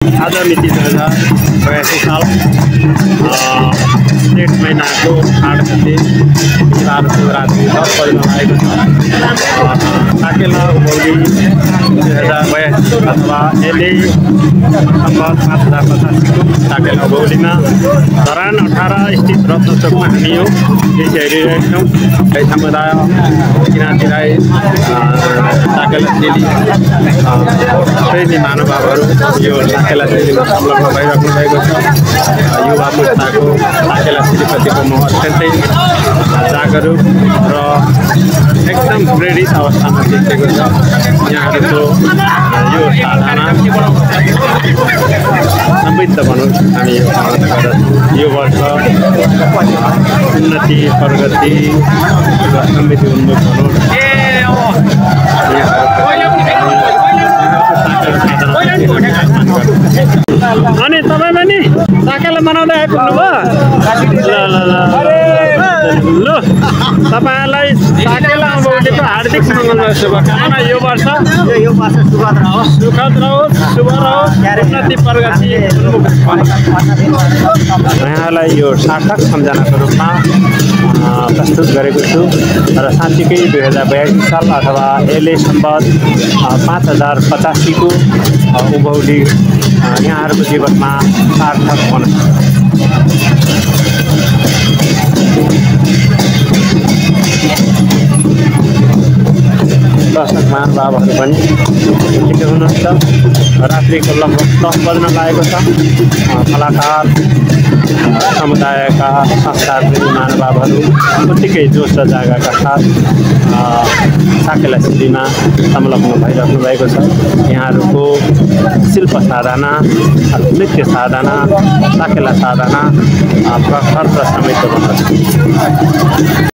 आज मिति 2082 साल जेठ महिनाको 8 गते बिहिबारको राति 10 बजेमा आएको छ। साकेला उभौली 2082 अथवा एले सम्बत 5085 को साकेला उभौलीमा धरान 18 स्थित रत्न चोकमा हामी यो दृश्य हेरिरहेका छौँ। समुदाय किराँती राई साकेला चेली प्रेमी महानुभावहरू यो साकेला चेलीमा संलग्न भइराख्नु भएको छ। युवा पुस्ताको साकेला चेलीप्रतिको मोह अत्यन्तै जागरुक र एकदम प्रेरित अवस्थामा देखिएको छ। यहाँहरूको यो साधना समृद्ध भनौँ हामी यो कामना गर्दछौँ। यो वर्ष उन्नति प्रगति र समृद्धि उन्मुख भनौँ। अनि तपाईँ पनि साकेला मनाउँदै आइपुग्नुभयो? ल तपाईँलाई साकेला उभौलीको हार्दिक मङ्गलमय शुभकामना। यो वर्ष सुखद रहोस्, शुभ रहोस्, उन्नति प्रगति यहाँलाई यो सार्थक सम्झनाको रूपमा प्रस्तुत गरेको छु। र साँच्चीकै 2082 साल अथवा एले सम्बत 5085 को उभौली यहाँहरूको जीवनमा सार्थक हुन दर्शक महानुभावहरू पनि ठिकै हुनुहुन्छ। रात्रिको लगभग 10 बज्न लागेको छ। कलाकार समुदायका संस्कारप्रेमी महानुभावहरू उत्तिकै जोस र जागरका साथ साकेला चेलीमा संलग्न भइराख्नु भएको छ। यहाँहरूको शिल्प साधना, नृत्य साधना, साकेला साधना प्रखर र समृद्ध बन्दछ।